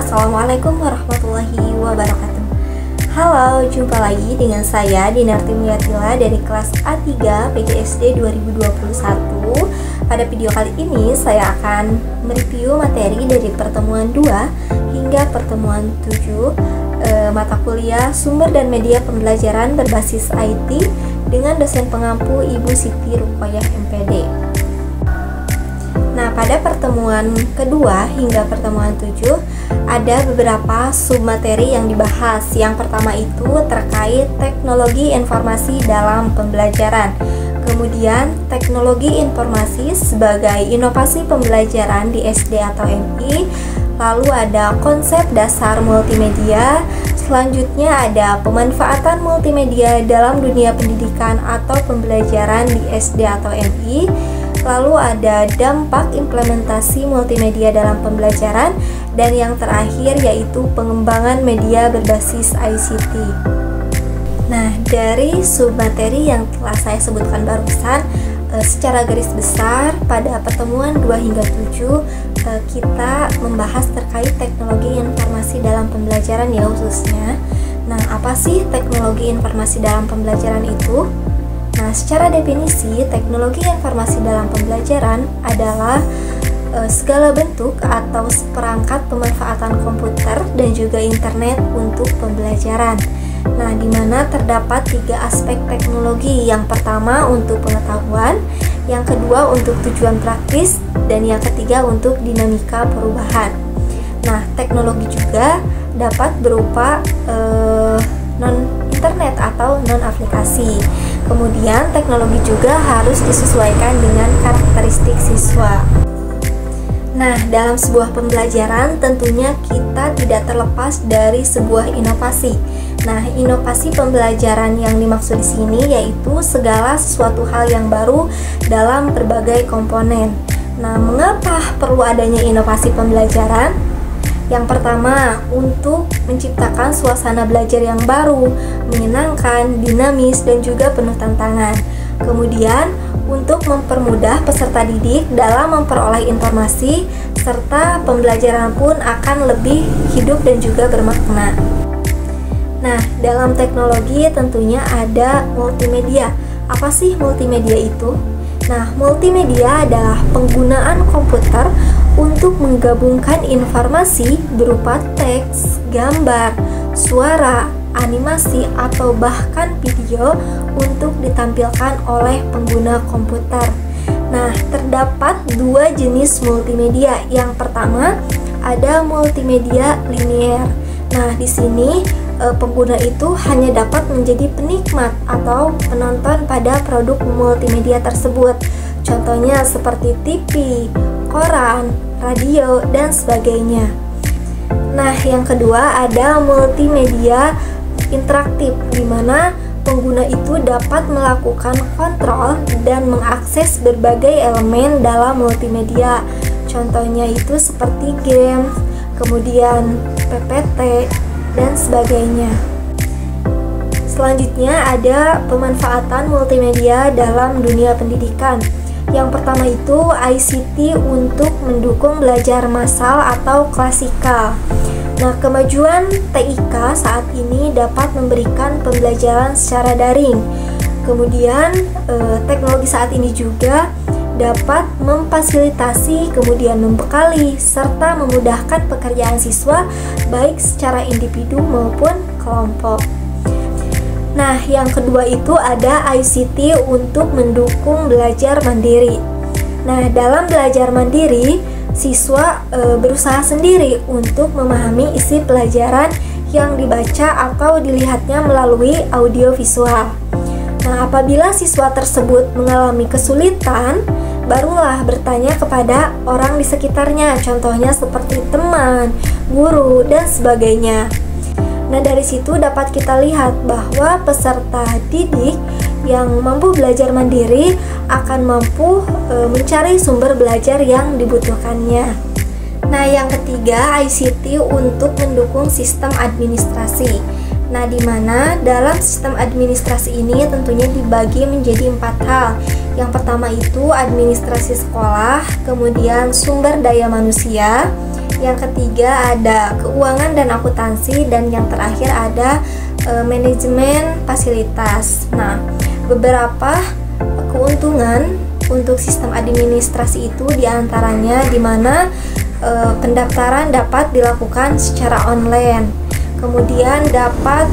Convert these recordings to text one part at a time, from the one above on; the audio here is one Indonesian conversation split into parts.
Assalamualaikum warahmatullahi wabarakatuh. Halo, jumpa lagi dengan saya Dinarti Mulyatila dari kelas A3 PGSD 2021. Pada video kali ini saya akan mereview materi dari pertemuan 2 hingga pertemuan 7 mata kuliah Sumber dan Media Pembelajaran Berbasis IT dengan dosen pengampu Ibu Siti Ruqayyah MPD. Nah, pada pertemuan kedua hingga pertemuan 7 ada beberapa submateri yang dibahas. Yang pertama itu terkait teknologi informasi dalam pembelajaran. Kemudian teknologi informasi sebagai inovasi pembelajaran di SD atau MI. Lalu ada konsep dasar multimedia. Selanjutnya ada pemanfaatan multimedia dalam dunia pendidikan atau pembelajaran di SD atau MI. Lalu ada dampak implementasi multimedia dalam pembelajaran, dan yang terakhir yaitu pengembangan media berbasis ICT. Nah, dari submateri yang telah saya sebutkan barusan, secara garis besar pada pertemuan 2 hingga 7 kita membahas terkait teknologi informasi dalam pembelajaran ya khususnya. Nah, apa sih teknologi informasi dalam pembelajaran itu? Nah, secara definisi, teknologi informasi dalam pembelajaran adalah segala bentuk atau seperangkat pemanfaatan komputer dan juga internet untuk pembelajaran. Nah, di mana terdapat 3 aspek teknologi. Yang pertama untuk pengetahuan, yang kedua untuk tujuan praktis, dan yang ketiga untuk dinamika perubahan. Nah, teknologi juga dapat berupa non-internet atau non-aplikasi. Kemudian teknologi juga harus disesuaikan dengan karakteristik siswa. Nah, dalam sebuah pembelajaran tentunya kita tidak terlepas dari sebuah inovasi. Nah, inovasi pembelajaran yang dimaksud di sini yaitu segala sesuatu hal yang baru dalam berbagai komponen. Nah, mengapa perlu adanya inovasi pembelajaran? Yang pertama, untuk menciptakan suasana belajar yang baru, menyenangkan, dinamis, dan juga penuh tantangan. Kemudian, untuk mempermudah peserta didik dalam memperoleh informasi, serta pembelajaran pun akan lebih hidup dan juga bermakna. Nah, dalam teknologi tentunya ada multimedia. Apa sih multimedia itu? Nah, multimedia adalah penggunaan komputer untuk menggabungkan informasi berupa teks, gambar, suara, animasi, atau bahkan video untuk ditampilkan oleh pengguna komputer. Nah, terdapat 2 jenis multimedia. Yang pertama, ada multimedia linier. Nah, di sini pengguna itu hanya dapat menjadi penikmat atau penonton pada produk multimedia tersebut. Contohnya seperti TV, koran, radio, dan sebagainya. Nah, yang kedua ada multimedia interaktif, di mana pengguna itu dapat melakukan kontrol dan mengakses berbagai elemen dalam multimedia. Contohnya itu seperti game, kemudian PPT, dan sebagainya. Selanjutnya ada pemanfaatan multimedia dalam dunia pendidikan. Yang pertama itu ICT untuk mendukung belajar massal atau klasikal. Nah, kemajuan TIK saat ini dapat memberikan pembelajaran secara daring. Kemudian teknologi saat ini juga dapat memfasilitasi, kemudian membekali, serta memudahkan pekerjaan siswa baik secara individu maupun kelompok. Nah, yang kedua itu ada ICT untuk mendukung belajar mandiri. Nah, dalam belajar mandiri, siswa berusaha sendiri untuk memahami isi pelajaran yang dibaca atau dilihatnya melalui audio visual. Nah, apabila siswa tersebut mengalami kesulitan, barulah bertanya kepada orang di sekitarnya, contohnya seperti teman, guru, dan sebagainya. Nah, dari situ dapat kita lihat bahwa peserta didik yang mampu belajar mandiri akan mampu mencari sumber belajar yang dibutuhkannya. Nah, yang ketiga ICT untuk mendukung sistem administrasi. Nah, di mana dalam sistem administrasi ini tentunya dibagi menjadi 4 hal. Yang pertama itu administrasi sekolah, kemudian sumber daya manusia, Yang ketiga ada keuangan dan akuntansi, dan yang terakhir ada manajemen fasilitas. Nah, beberapa keuntungan untuk sistem administrasi itu diantaranya di mana pendaftaran dapat dilakukan secara online, kemudian dapat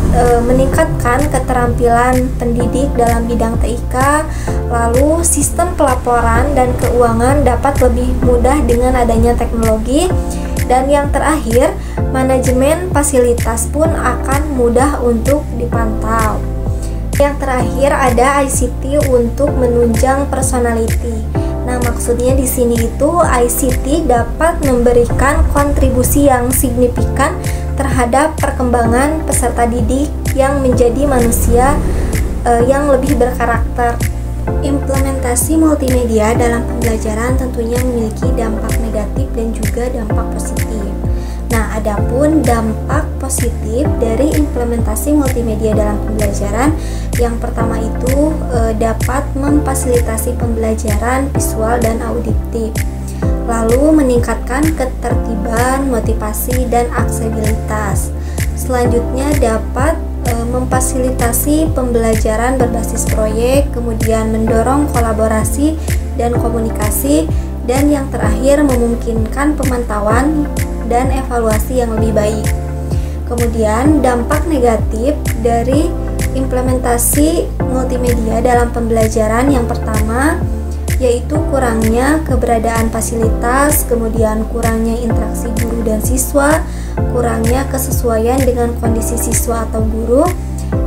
meningkatkan keterampilan pendidik dalam bidang TIK, lalu sistem pelaporan dan keuangan dapat lebih mudah dengan adanya teknologi, dan yang terakhir manajemen fasilitas pun akan mudah untuk dipantau. Yang terakhir ada ICT untuk menunjang personality. Nah, maksudnya di sini itu ICT dapat memberikan kontribusi yang signifikan terhadap perkembangan peserta didik yang menjadi manusia yang lebih berkarakter. Implementasi multimedia dalam pembelajaran tentunya memiliki dampak negatif dan juga dampak positif. Nah, adapun dampak positif dari implementasi multimedia dalam pembelajaran, yang pertama itu dapat memfasilitasi pembelajaran visual dan auditif, lalu meningkatkan ketertiban, motivasi, dan aksesibilitas. Selanjutnya dapat memfasilitasi pembelajaran berbasis proyek, kemudian mendorong kolaborasi dan komunikasi, dan yang terakhir memungkinkan pemantauan dan evaluasi yang lebih baik. Kemudian dampak negatif dari implementasi multimedia dalam pembelajaran, yang pertama yaitu kurangnya keberadaan fasilitas, kemudian kurangnya interaksi guru dan siswa, kurangnya kesesuaian dengan kondisi siswa atau guru,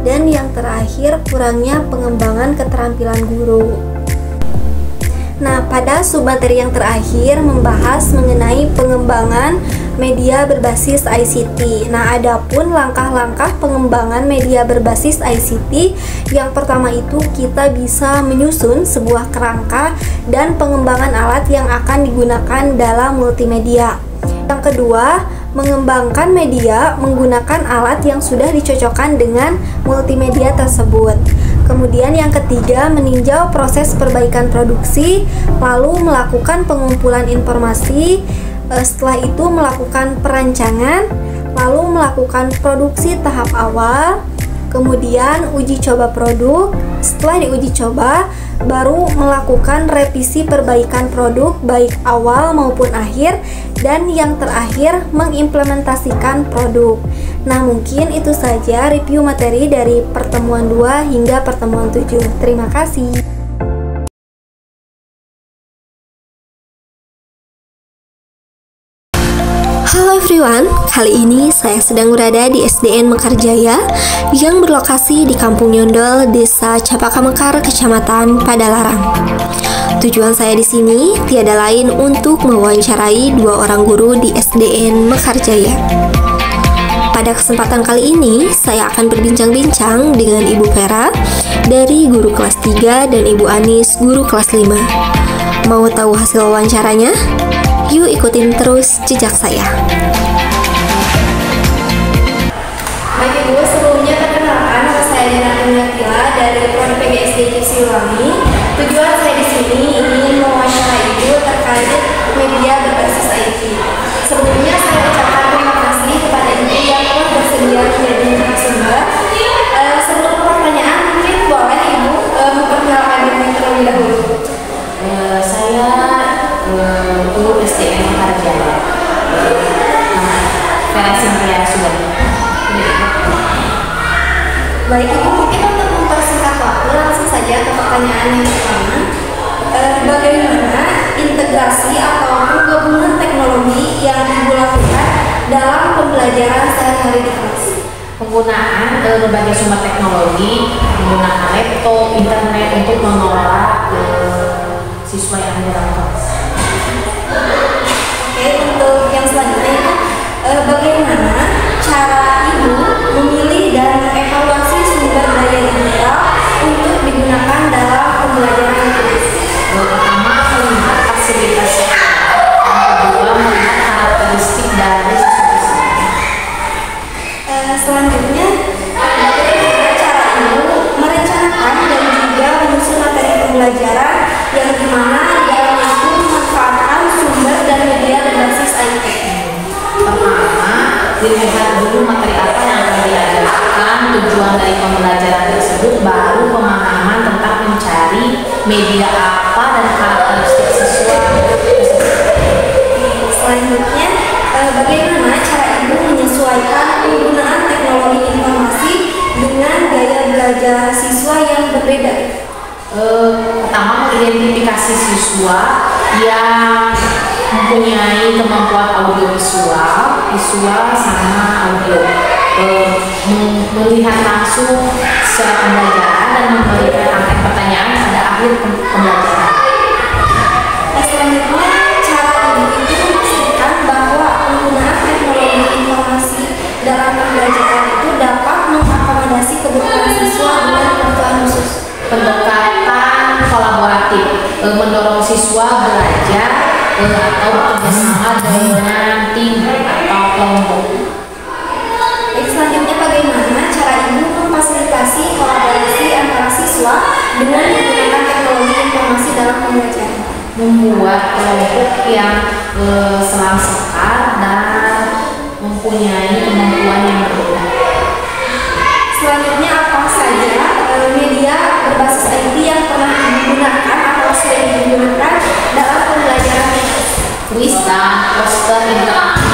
dan yang terakhir kurangnya pengembangan keterampilan guru. Nah, pada submateri yang terakhir membahas mengenai pengembangan media berbasis ICT. Nah, adapun langkah-langkah pengembangan media berbasis ICT, yang pertama itu kita bisa menyusun sebuah kerangka dan pengembangan alat yang akan digunakan dalam multimedia. Yang kedua, mengembangkan media menggunakan alat yang sudah dicocokkan dengan multimedia tersebut. Kemudian yang ketiga, meninjau proses perbaikan produksi, lalu melakukan pengumpulan informasi, setelah itu melakukan perancangan, lalu melakukan produksi tahap awal, kemudian uji coba produk. Setelah diuji coba, baru melakukan revisi perbaikan produk baik awal maupun akhir, dan yang terakhir mengimplementasikan produk. Nah, mungkin itu saja review materi dari pertemuan 2 hingga pertemuan 7. Terima kasih. Halo everyone, kali ini saya sedang berada di SDN Mekarjaya yang berlokasi di Kampung Nyondol, Desa Capaka Mekar, Kecamatan Padalarang. Tujuan saya di sini tiada lain untuk mewawancarai 2 orang guru di SDN Mekarjaya. Pada kesempatan kali ini, saya akan berbincang-bincang dengan Ibu Vera dari guru kelas 3 dan Ibu Anis, guru kelas 5. Mau tahu hasil wawancaranya? Yuk ikutin terus jejak saya. Baik Ibu, sebelumnya perkenalkan, nama saya Dina Tila dari Prodi PGSD Siliwangi. Tujuan saya di sini ingin mewawancarai Ibu terkait media berbasis IT. Sebelumnya saya ucapkan terima kasih kepada Ibu yang telah bersedia menjadi narasumber. Sebelum pertanyaan, mungkin boleh Ibu memperkenalkan diri terlebih dahulu. Saya guru SDN Mekarjaya, Vera Cynthia Sugandi. Baik Ibu, mungkin untuk mempersingkat waktu langsung saja ke pertanyaan yang pertama. Bagaimana integrasi atau penggabungan teknologi yang Ibu lakukan dalam pembelajaran sehari-hari di kelas? Penggunaan berbagai sumber teknologi, menggunakan laptop, internet untuk mengelola siswa yang ada dalam kelas. Oke, untuk yang selanjutnya, bagaimana cara Ibu memilih dan mengevaluasi sumber daya digital untuk digunakan dalam pembelajaran kelas? Pertama, melihat fasilitas, yang kedua melihat karakteristik dari siswa. Selanjutnya, bagaimana cara Ibu merencanakan dan juga menyusun materi pembelajaran yang dimana dalam itu tujuan dari pembelajaran tersebut baru pemahaman tentang mencari media apa dan karakteristik siswa. Selanjutnya, bagaimana cara ibu menyesuaikan penggunaan teknologi informasi dengan gaya belajar siswa yang berbeda? Pertama, mengidentifikasi siswa yang mempunyai kemampuan audiovisual, visual sama audio, melihat langsung secara pembelajaran dan memberikan angkat pertanyaan pada akhir pembelajaran. Selanjutnya, cara ibu itu memastikan bahwa penggunaan teknologi informasi dalam pembelajaran itu dapat mengakomodasi kebutuhan siswa dengan kebutuhan khusus. Pendekatan kolaboratif, mendorong siswa belajar atau bekerjasama dengan tim atau kelompok. Selanjutnya, bagaimana cara ibu memfasilitasi kolaborasi antara siswa dengan menggunakan teknologi informasi dalam pembelajaran? Membuat kelompok yang selang sekar dan mempunyai kemampuan yang berbeda. Selanjutnya, apa saja media berbasis IT yang pernah digunakan atau sering digunakan dalam pembelajaran? Kuis dan poster interaktif.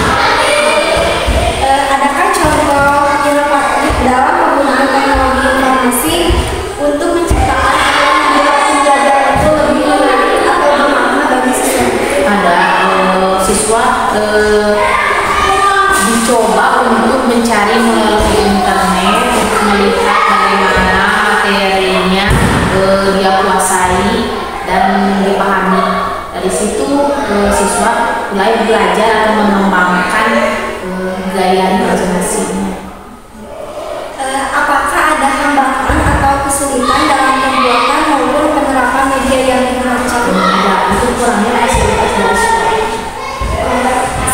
Adakah contoh inovatif dalam penggunaan teknologi informasi untuk menciptakan atau membuat pembelajaran itu lebih menarik atau bermakna bagi siswa? Ada siswa dicoba untuk mencari melalui internet untuk melihat bagaimana materinya dia kuasai dan dipahami. Dari situ siswa mulai belajar atau mengembangkan gaya imajinasinya. Apakah ada hambatan atau kesulitan dalam pembuatan maupun penerapan media yang dirancang? Ada, itu kurangnya fasilitas dari sekolah.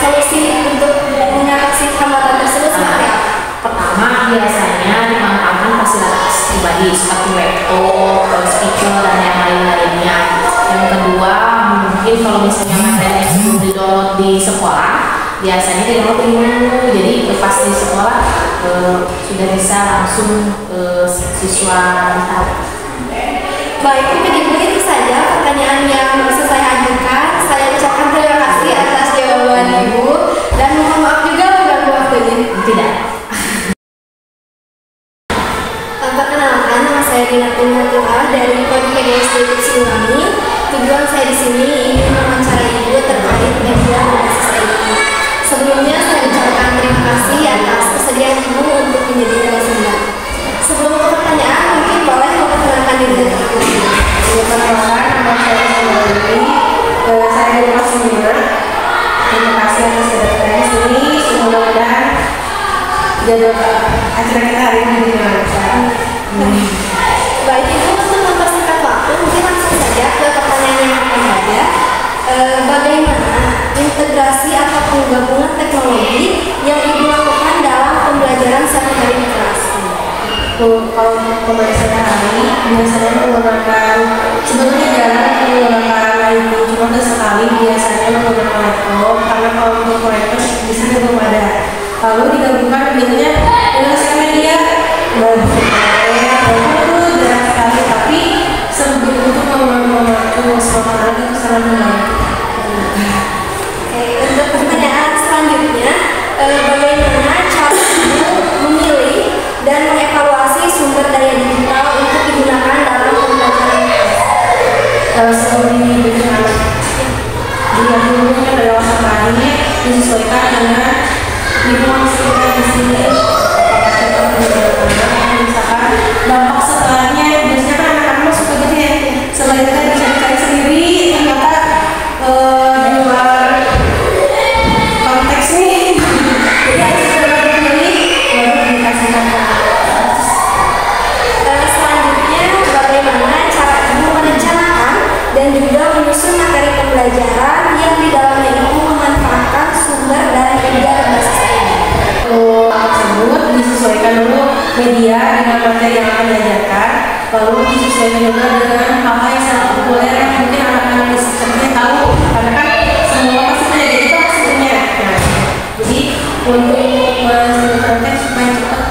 Solusi untuk mengatasi hambatan tersebut seperti apa? Pertama, biasanya dimanfaatkan fasilitas pribadi seperti laptop, speaker, dan yang lain-lainnya. Yang kedua, mungkin kalau misalnya materi sebelum di-download di sekolah, biasanya di-download dulu, jadi pas di sekolah sudah bisa langsung siswa lihat. Baik, ibu itu saja pertanyaan yang bisa saya ajukan. Saya ucapkan terima kasih atas jawaban ibu dan mohon maaf juga mengganggu waktunya. Tidak. Perkenalkan, nama saya Dina Tunatullah dari PDSD Siwangi. Tujuan saya di sini ingin mewawancarai ibu terkait media berbasis IT. Sebelumnya saya ucapkan terima kasih atas kesediaan ibu untuk menjadi narasumber. Sebelum ke pertanyaan, mungkin boleh memperkenalkan diri terlebih dahulu. Perkenalkan, nama saya Sumali. Saya dari kelas 9. Terima kasih atas kedatangan di sini. Mudah-mudahan jadwal acara kita hari ini dilancarkan. Baik, ibu untuk mempersingkat waktu, mungkin langsung saja ke pertanyaan yang akan ada. Bagaimana integrasi atau penggabungan teknologi yang ibu lakukan dalam pembelajaran sehari-hari di kelas? Kalau untuk pembelajaran hari, biasanya menggunakan, sebenarnya jarang menggunakan itu, cuma sekali biasanya menggunakan laptop, karena kalau untuk proyektor di sini belum ada. Lalu digabungkan biasanya dengan sosial media, itu jarang sekali, tapi sebelum untuk membantu semua anak itu sangat membantu. Oke, untuk pertanyaan selanjutnya, bagaimana cara ibu memilih dan mengevaluasi sumber daya digital untuk digunakan dalam pembelajaran? Sebelum diberikan jika dulu kan ada waspadanya disesuaikan dengan lingkungan sekitar di sini. Apakah kita menggunakan misalkan dampak setelahnya, biasanya kan anak-anak suka gitu ya, setelah itu kan bisa dicari sendiri, ternyata di luar konteks nih, jadi harus segera dipilih baru dikasihkan ke atas. Selanjutnya, bagaimana cara ibu merencanakan dan juga menyusun materi pembelajaran yang di dalamnya itu memanfaatkan sumber dan media berbasis IT? Tersebut disesuaikan dulu media dengan materi yang akan diajarkan, lalu disesuaikan juga dengan hal-hal yang sangat populer yang mungkin anak-anak di sekitarnya tahu, karena kan semua pasti punya gadget pasti punya. Nah, jadi untuk menentukan supaya cepat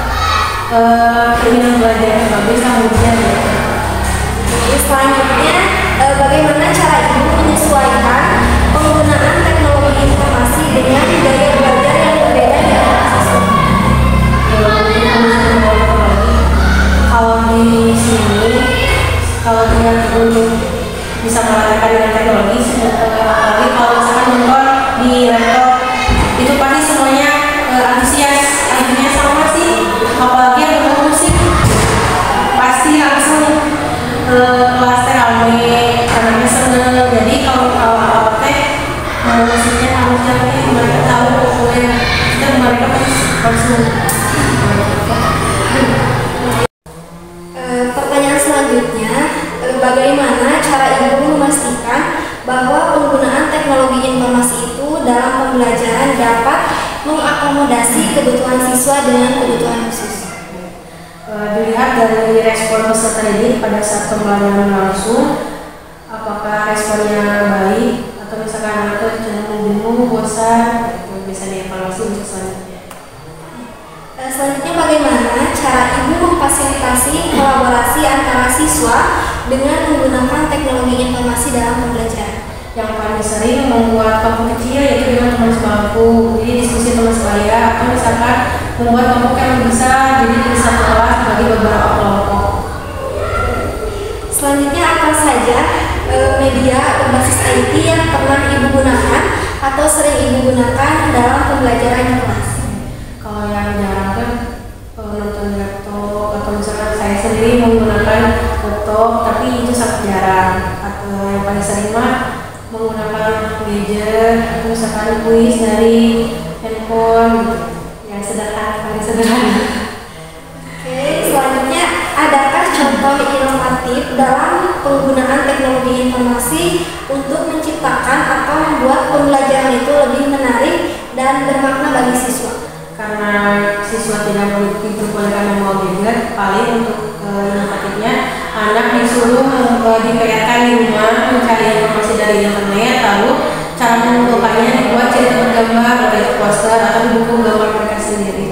pembelajaran dapat mengakomodasi kebutuhan siswa dengan kebutuhan khusus? Dilihat dari respon peserta didik pada saat pembelajaran langsung, apakah responnya baik atau misalkan anak cenderung bingung, bosan, itu bisa dievaluasi untuk selanjutnya. Selanjutnya, bagaimana cara ibu memfasilitasi kolaborasi antara siswa dengan menggunakan teknologi informasi dalam pembelajaran? Yang paling sering membuat kelompok kecil yaitu dengan teman sebangku, jadi diskusi teman sebaya, atau misalkan membuat kelompok yang lebih besar, jadi di satu kelas bagi beberapa kelompok. Selanjutnya, apa saja media berbasis IT yang pernah ibu gunakan atau sering ibu gunakan dalam pembelajaran di kelas? Kalau yang jarang kan nonton laptop, atau misalkan saya sendiri menggunakan laptop, tapi itu sangat jarang. Atau yang paling sering mah menggunakan gadget, atau misalkan kuis dari handphone, yang sederhana, paling sederhana. Oke, selanjutnya, adakah contoh inovatif dalam penggunaan teknologi informasi untuk menciptakan atau membuat pembelajaran itu lebih menarik dan bermakna bagi siswa? Karena siswa tidak diperbolehkan membawa gadget, paling untuk inovatifnya anak disuruh diPR-kan di rumah mencari informasi dari internet, lalu cara mengumpulkannya dibuat cerita bergambar dari poster atau di buku gambar mereka sendiri.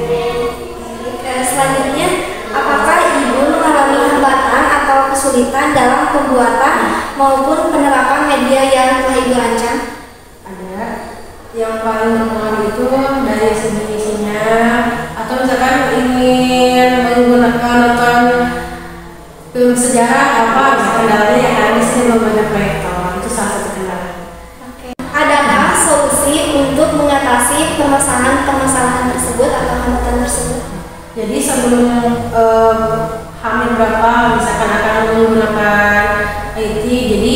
Selanjutnya, apakah ibu mengalami hambatan atau kesulitan dalam pembuatan maupun penerapan media yang telah ibu rancang? Ada. Yang paling berpengaruh itu dari segi isinya, atau misalkan ingin menggunakan nonton film sejarah apa, kendalanya yang ada di sini belum ada proyektor, itu salah satu kendala. Oke. Adakah solusi untuk mengatasi permasalahan tersebut atau hambatan tersebut? Jadi sebelum hamil berapa misalkan akan menggunakan IT, jadi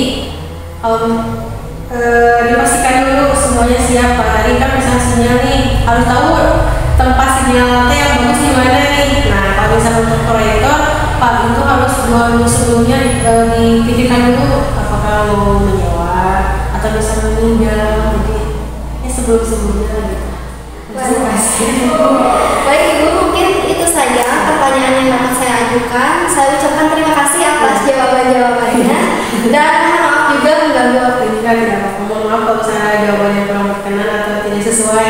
dipastikan dulu semuanya siap. Pak tadi kan misalnya sinyal nih, harus tahu tempat sinyal yang bagus di mana nih. Nah, kalau misalnya untuk proyektor, Pak itu harus 2 minggu sebelumnya dipikirkan dulu apakah mau menyewa atau bisa meminjam. Jadi sebelum-sebelumnya gitu. Baik Ibu, mungkin itu saja pertanyaan yang dapat saya ajukan. Saya ucapkan terima kasih atas jawaban-jawabannya dan mohon maaf juga mengganggu waktunya. Tidak apa-apa. Mohon maaf kalau misalnya jawabannya kurang berkenan atau tidak sesuai.